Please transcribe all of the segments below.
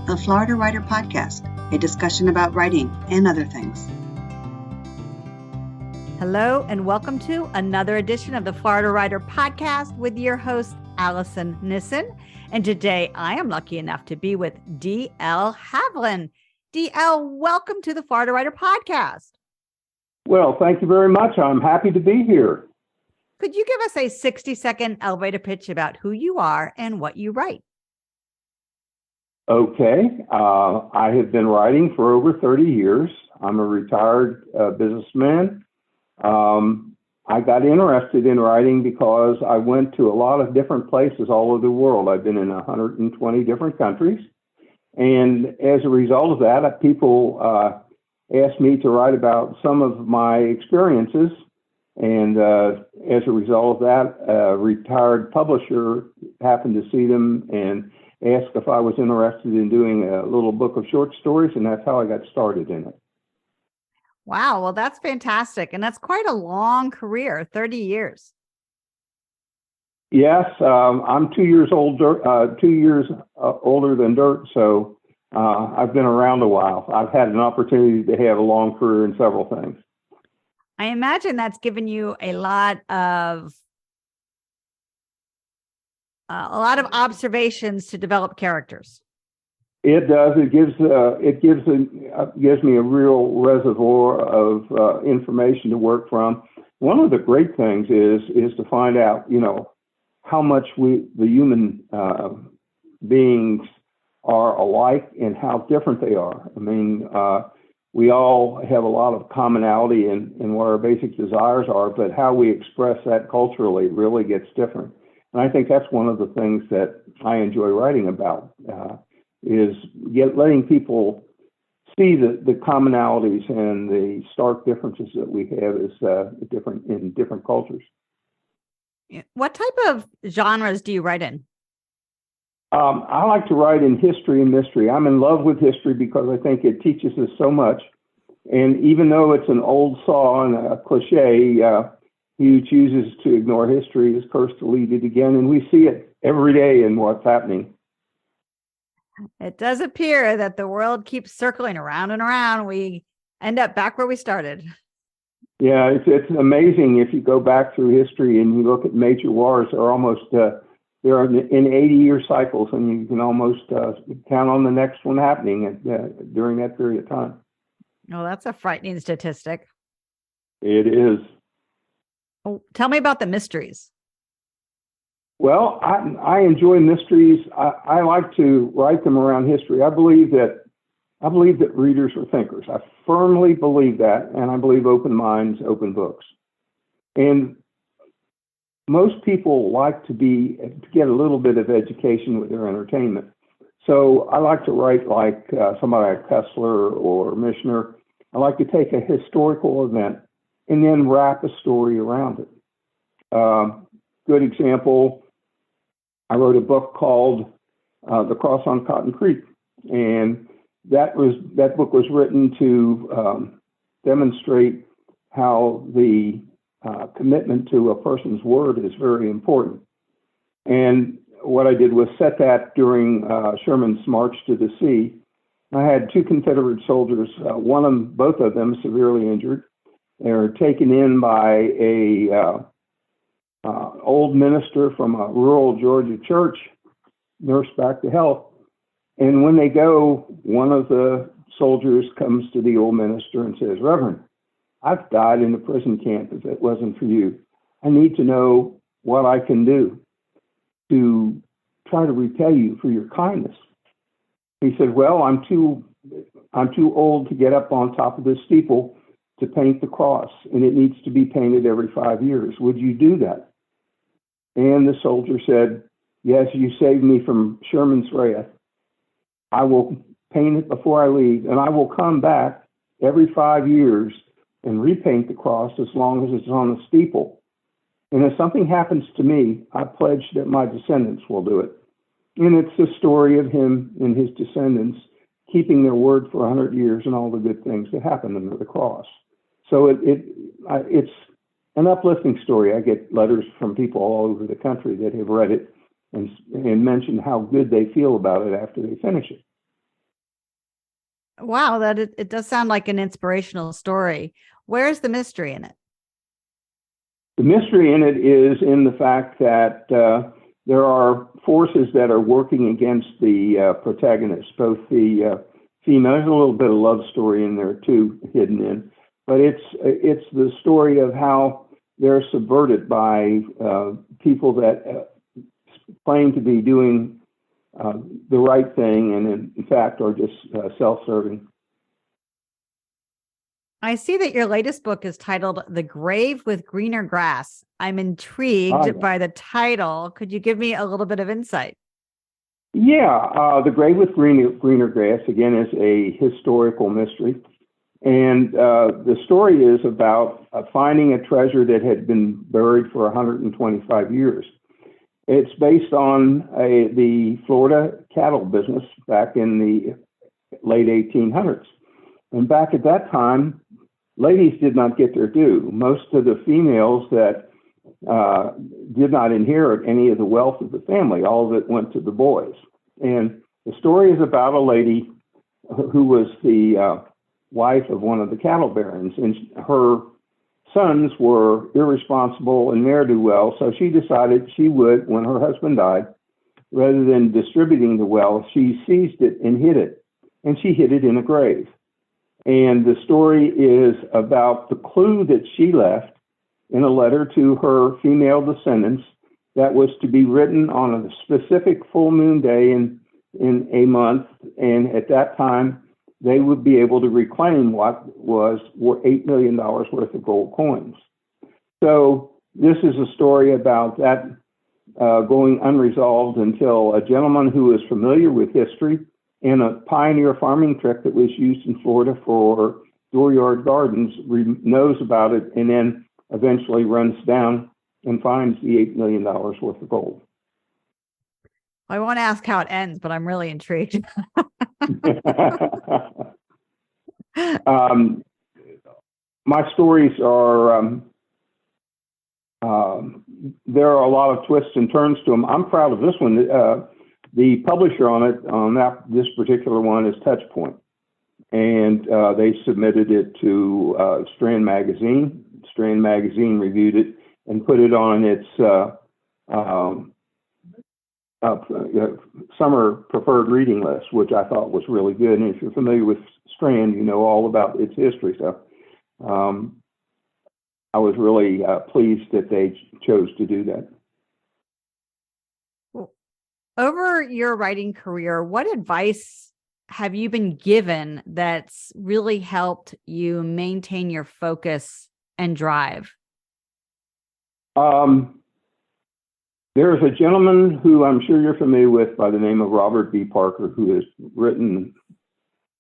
the Florida Writer Podcast, a discussion about writing and other things. Hello, and welcome to another edition of the Florida Writer Podcast with your host, Alison Nissen. And today I am lucky enough to be with DL Havlin. DL, welcome to the Florida Writer Podcast. Well, thank you very much. I'm happy to be here. Could you give us a 60-second elevator pitch about who you are and what you write? Okay. I have been writing for over 30 years. I'm a retired businessman. I got interested in writing because I went to a lot of different places all over the world. I've been in 120 different countries. And as a result of that, people asked me to write about some of my experiences. And as a result of that, a retired publisher happened to see them and asked if I was interested in doing a little book of short stories, and that's how I got started in it. Wow, well, that's fantastic. And that's quite a long career, 30 years. Yes, I'm 2 years older, 2 years older than Dirt, so I've been around a while. I've had an opportunity to have a long career in several things. I imagine that's given you a lot of observations to develop characters. It does. It gives me a real reservoir of information to work from. One of the great things is to find out, how much the human beings are alike and how different they are. I mean, we all have a lot of commonality in what our basic desires are, but how we express that culturally really gets different. And I think that's one of the things that I enjoy writing about, is letting people see the commonalities and the stark differences that we have in different cultures. What type of genres do you write in? I like to write in history and mystery. I'm in love with history because I think it teaches us so much. And even though it's an old saw and a cliche, he who chooses to ignore history is cursed to lead it again. And we see it every day in what's happening. It does appear that the world keeps circling around and around. We end up back where we started. Yeah, it's amazing if you go back through history and you look at major wars. They're almost they're in 80-year cycles, and you can almost count on the next one happening during that period of time. Oh, that's a frightening statistic. It is. Oh, tell me about the mysteries. Well, I enjoy mysteries. I like to write them around history. I believe that readers are thinkers. I firmly believe that, and I believe open minds, open books. And most people like to get a little bit of education with their entertainment. So I like to write like somebody like Kessler or Michener. I like to take a historical event and then wrap a story around it. Good example, I wrote a book called The Cross on Cotton Creek, and that book was written to demonstrate how the commitment to a person's word is very important. And what I did was set that during Sherman's march to the sea. I had two Confederate soldiers, both of them severely injured. They were taken in by a old minister from a rural Georgia church, nursed back to health. And when they go, one of the soldiers comes to the old minister and says, "Reverend, I've died in a prison camp if it wasn't for you. I need to know what I can do to try to repay you for your kindness." He said, "Well, I'm too old to get up on top of this steeple to paint the cross, and it needs to be painted every 5 years. Would you do that?" And the soldier said, "Yes, you saved me from Sherman's wrath. I will paint it before I leave, and I will come back every 5 years and repaint the cross as long as it's on the steeple. And if something happens to me, I pledge that my descendants will do it." And it's the story of him and his descendants keeping their word for 100 years and all the good things that happened under the cross. So it's an uplifting story. I get letters from people all over the country that have read it and mention how good they feel about it after they finish it. Wow, it does sound like an inspirational story. Where's the mystery in it? The mystery in it is in the fact that there are forces that are working against the protagonists, both the female. There's a little bit of love story in there too, hidden in, but it's the story of how they're subverted by people that claim to be doing the right thing, and in fact are just self-serving. I see that your latest book is titled The Grave with Greener Grass. I'm intrigued by the title. Could you give me a little bit of insight? Yeah, The Grave with Greener Grass, again, is a historical mystery. And the story is about finding a treasure that had been buried for 125 years. It's based on the Florida cattle business back in the late 1800s. And back at that time, ladies did not get their due. Most of the females that did not inherit any of the wealth of the family, all of it went to the boys. And the story is about a lady who was the wife of one of the cattle barons, and her sons were irresponsible and ne'er-do-well, so she decided she would, when her husband died, rather than distributing the wealth, she seized it and hid it, and she hid it in a grave. And the story is about the clue that she left in a letter to her female descendants that was to be written on a specific full moon day in a month. And at that time, they would be able to reclaim what was $8 million worth of gold coins. So this is a story about that going unresolved until a gentleman who is familiar with history and a pioneer farming trick that was used in Florida for dooryard gardens knows about it, and then eventually runs down and finds the $8 million worth of gold. I won't ask how it ends, but I'm really intrigued. My stories are, there are a lot of twists and turns to them. I'm proud of this one. The publisher on this particular one is Touchpoint, and they submitted it to Strand Magazine. Strand Magazine reviewed it and put it on its summer preferred reading list, which I thought was really good. And if you're familiar with Strand, you know all about its history. So I was really pleased that they chose to do that. Over your writing career, what advice have you been given that's really helped you maintain your focus and drive? There's a gentleman who I'm sure you're familiar with by the name of Robert B. Parker, who has written,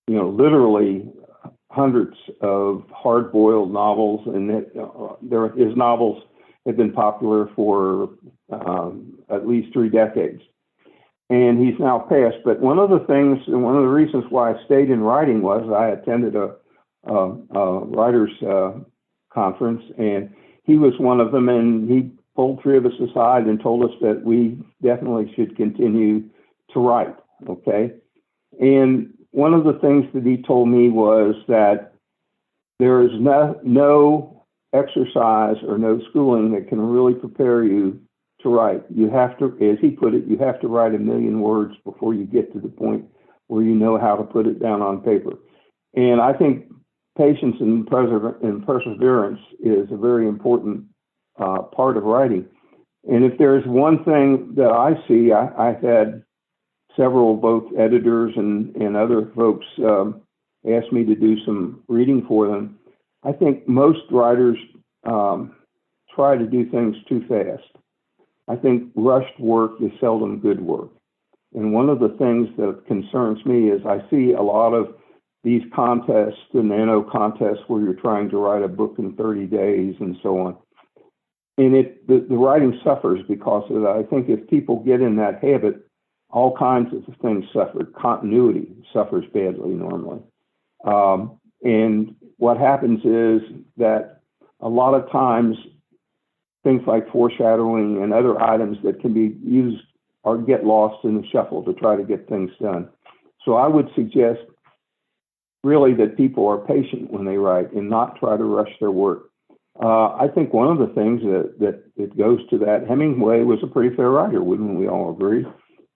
literally hundreds of hard-boiled novels, and his novels have been popular for at least 3 decades. And he's now passed. But one of the reasons why I stayed in writing was I attended a writers conference, and he was one of them, and he pulled 3 of us aside and told us that we definitely should continue to write, okay? And one of the things that he told me was that there is no exercise or no schooling that can really prepare you to write. You have to, as he put it, you have to write 1 million words before you get to the point where you know how to put it down on paper. And I think patience and perseverance is a very important part of writing. And if there's one thing that I see, I've had several, both editors and other folks ask me to do some reading for them. I think most writers try to do things too fast. I think rushed work is seldom good work. And one of the things that concerns me is I see a lot of these contests, the nano contests, where you're trying to write a book in 30 days and so on. And the writing suffers because of that. I think if people get in that habit, all kinds of things suffer. Continuity suffers badly normally. And what happens is that a lot of times things like foreshadowing and other items that can be used or get lost in the shuffle to try to get things done. So I would suggest really that people are patient when they write and not try to rush their work. I think one of the things that goes to that, Hemingway was a pretty fair writer, wouldn't we all agree?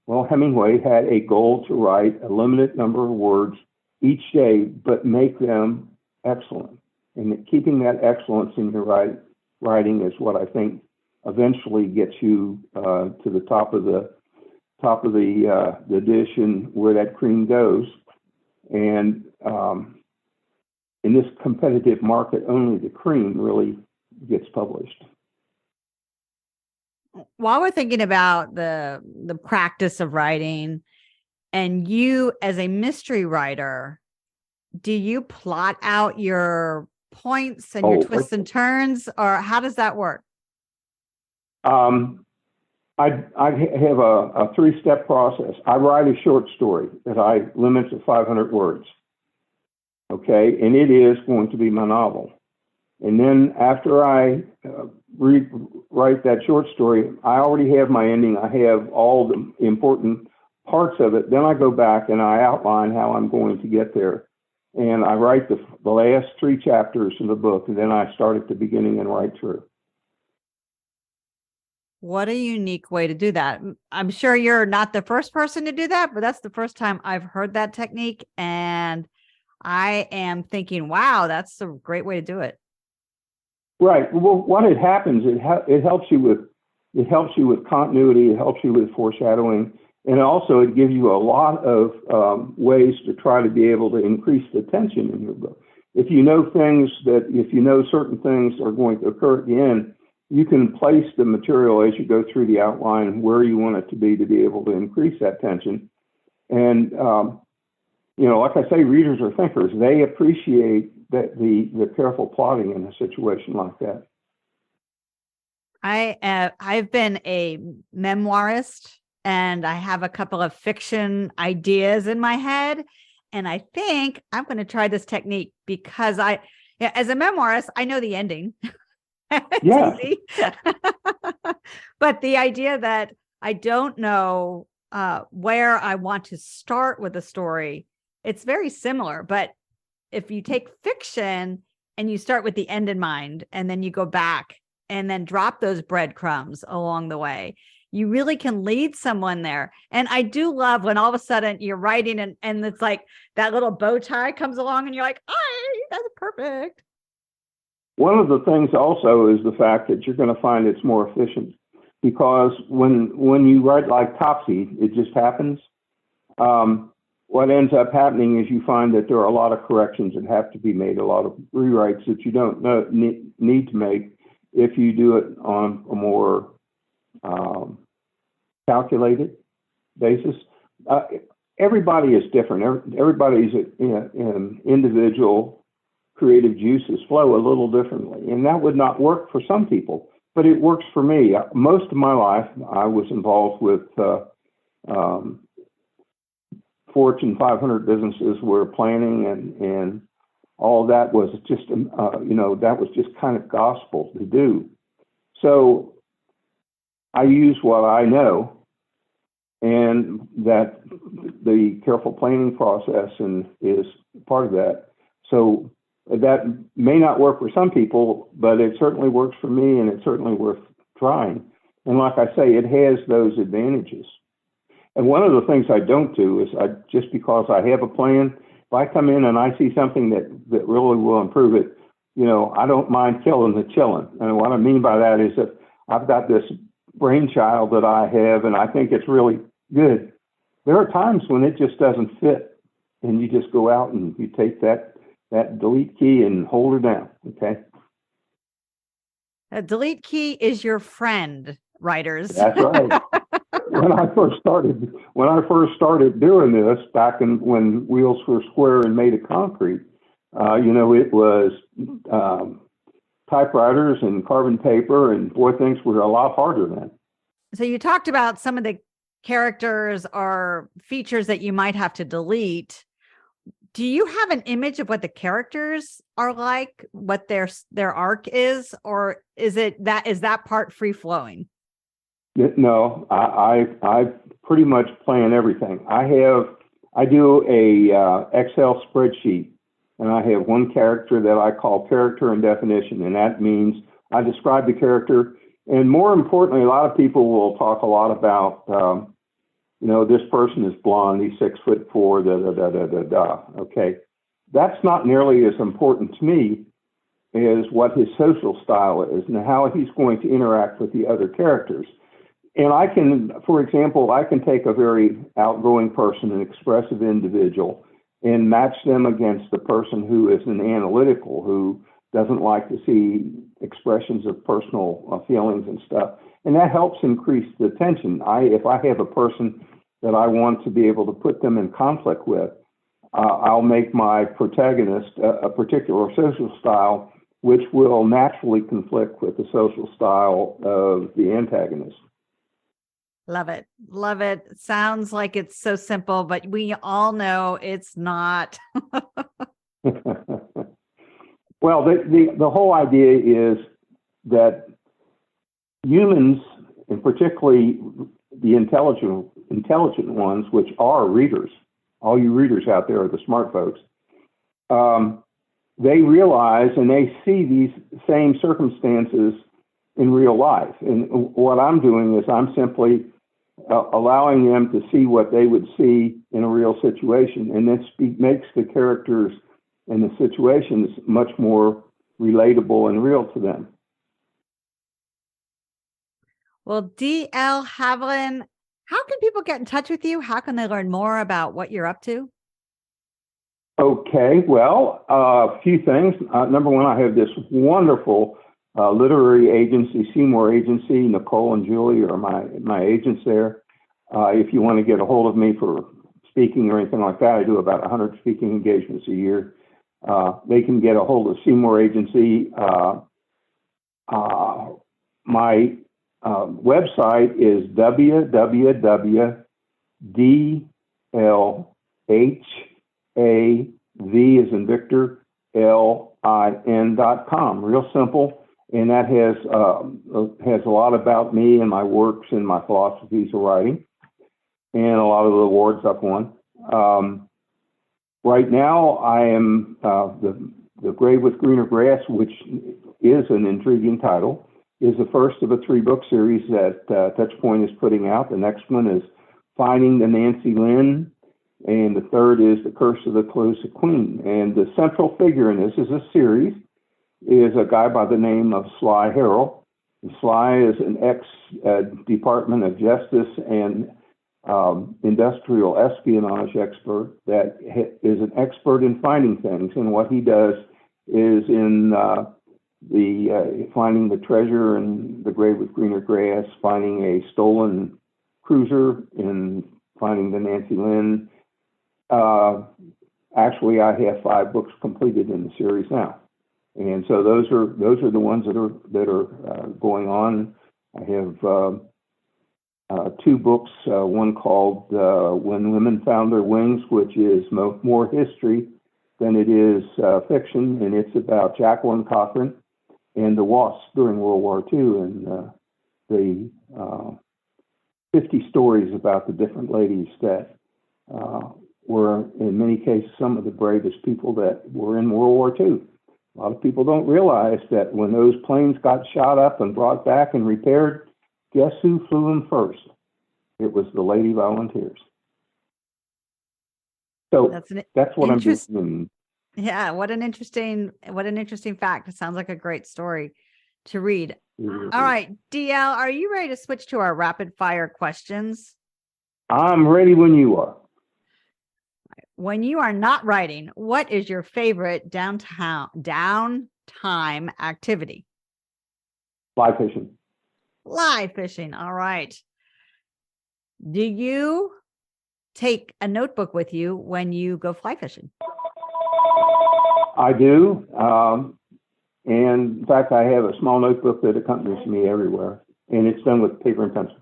Well, Hemingway had a goal to write a limited number of words each day, but make them excellent. And keeping that excellence in your writing is what I think eventually gets you to the top of the dish and where that cream goes. And in this competitive market, only the cream really gets published. While we're thinking about the practice of writing, and you as a mystery writer, do you plot out your points and your twists and turns, or how does that work? I have a 3-step process. I write a short story that I limit to 500 words. Okay, and it is going to be my novel. And then after I write that short story, I already have my ending. I have all the important parts of it. Then I go back and I outline how I'm going to get there. And I write the last 3 chapters of the book, and then I start at the beginning and write through. What a unique way to do that. I'm sure you're not the first person to do that, but that's the first time I've heard that technique. And I am thinking, wow, that's a great way to do it. Right. Well, what it happens, it helps you with continuity. It helps you with foreshadowing, and also it gives you a lot of ways to try to be able to increase the tension in your book. If you know certain things are going to occur at the end, you can place the material as you go through the outline where you want it to be able to increase that tension. And like I say, readers are thinkers. They appreciate the careful plotting in a situation like that. I've been a memoirist, and I have a couple of fiction ideas in my head, and I think I'm going to try this technique because as a memoirist, I know the ending. Yeah. Easy. But the idea that I don't know where I want to start with a story, it's very similar. But if you take fiction and you start with the end in mind, and then you go back and then drop those breadcrumbs along the way, you really can lead someone there. And I do love when all of a sudden you're writing and it's like that little bow tie comes along and you're like, that's perfect. One of the things also is the fact that you're going to find it's more efficient, because when you write like Topsy, it just happens. What ends up happening is you find that there are a lot of corrections that have to be made, a lot of rewrites that you don't need to make if you do it on a more calculated basis. Everybody is different. Everybody's individual creative juices flow a little differently, and that would not work for some people, but it works for me. Most of my life, I was involved with Fortune 500 businesses where planning and all that was just, that was just kind of gospel to do. So I use what I know, and that the careful planning process is part of that. So that may not work for some people, but it certainly works for me, and it's certainly worth trying. And like I say, it has those advantages. And one of the things I don't do is just because I have a plan, if I come in and I see something that really will improve it, I don't mind killing the chillin'. And what I mean by that is that I've got this brainchild that I have, and I think it's really good. There are times when it just doesn't fit, and you just go out and you take that delete key and hold her down. Okay. A delete key is your friend, writers. That's right. When I first started doing this back when wheels were square and made of concrete, it was typewriters and carbon paper, and boy, things were a lot harder then. So you talked about some of the characters or features that you might have to delete. Do you have an image of what the characters are like, what their arc is, or is that part free flowing? No, I pretty much plan everything. I do a Excel spreadsheet and I have one character that I call character and definition, and that means I describe the character. And more importantly, a lot of people will talk a lot about, this person is blonde, he's 6'4", da da da da da da. Okay, that's not nearly as important to me as what his social style is and how he's going to interact with the other characters. And I can, for example, I can take a very outgoing person, an expressive individual, and match them against the person who is an analytical, who doesn't like to see expressions of personal feelings and stuff. And that helps increase the tension. If I have a person that I want to be able to put them in conflict with, I'll make my protagonist a particular social style, which will naturally conflict with the social style of the antagonist. Love it. Love it. Sounds like it's so simple, but we all know it's not. Well, the whole idea is that humans, and particularly the intelligent ones, which are readers, all you readers out there are the smart folks, they realize and they see these same circumstances in real life. And what I'm doing is I'm simply allowing them to see what they would see in a real situation. And this makes the characters and the situations much more relatable and real to them. Well, DL Havlin, how can people get in touch with you? How can they learn more about what you're up to? Okay, well, a few things. Number one, I have this wonderful literary agency, Seymour Agency. Nicole and Julie are my agents there. If you want to get a hold of me for speaking or anything like that, I do about 100 speaking engagements a year. They can get a hold of Seymour Agency. My website is www.dlhav as in Victor, LIN.com. Real simple. And that has a lot about me and my works and my philosophies of writing, and a lot of the awards I've won. Right now, I am the Grave with Greener Grass, which is an intriguing title, is the first of a 3-book series that Touchpoint is putting out. The next one is Finding the Nancy Lynn, and the third is The Curse of the Closet Queen. And the central figure in this is a series, is a guy by the name of Sly Harrell. And Sly is an ex-Department of Justice and industrial espionage expert that is an expert in finding things. And what he does is in finding the treasure in the Grave with Greener Grass, finding a stolen cruiser, and finding the Nancy Lynn. Actually, I have 5 books completed in the series now. And so those are the ones that are going on. I have 2 books, one called When Women Found Their Wings, which is more history than it is fiction, and it's about Jacqueline Cochran and the WASP during World War II, and the 50 stories about the different ladies that were, in many cases, some of the bravest people that were in World War II. A lot of people don't realize that when those planes got shot up and brought back and repaired, guess who flew them first? It was the Lady Volunteers. So that's what I'm doing. Yeah, what an interesting fact. It sounds like a great story to read. Mm-hmm. All right, DL, are you ready to switch to our rapid fire questions? I'm ready when you are. When you are not writing, what is your favorite downtime activity? Fly fishing. Fly fishing. All right. Do you take a notebook with you when you go fly fishing? I do. And in fact, I have a small notebook that accompanies me everywhere, and it's done with paper and pencil.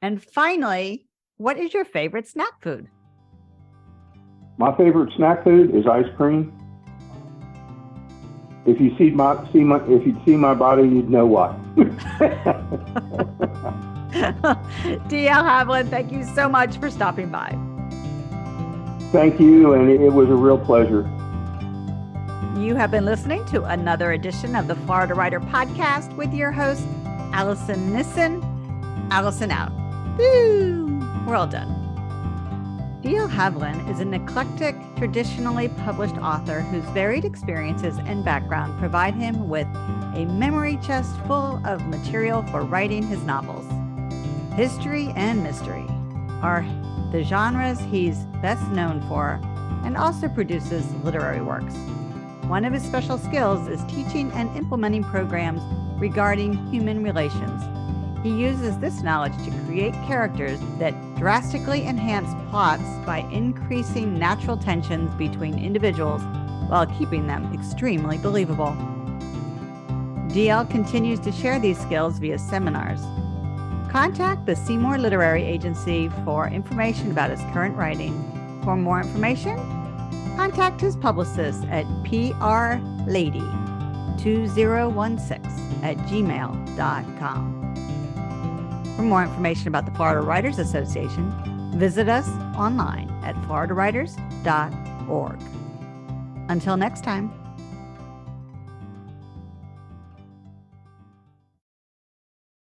And finally, what is your favorite snack food? My favorite snack food is ice cream. If you see my body, you'd know why. DL Havlin, thank you so much for stopping by. Thank you, and it was a real pleasure. You have been listening to another edition of the Florida Writer Podcast with your host, Alison Nissen. Alison out. Woo! We're all done. DL Havlin is an eclectic, traditionally published author whose varied experiences and background provide him with a memory chest full of material for writing his novels. History and mystery are the genres he's best known for, and also produces literary works. One of his special skills is teaching and implementing programs regarding human relations. He uses this knowledge to create characters that drastically enhance plots by increasing natural tensions between individuals while keeping them extremely believable. DL continues to share these skills via seminars. Contact the Seymour Literary Agency for information about his current writing. For more information, contact his publicist at prlady2016@gmail.com. For more information about the Florida Writers Association, visit us online at floridawriters.org. Until next time.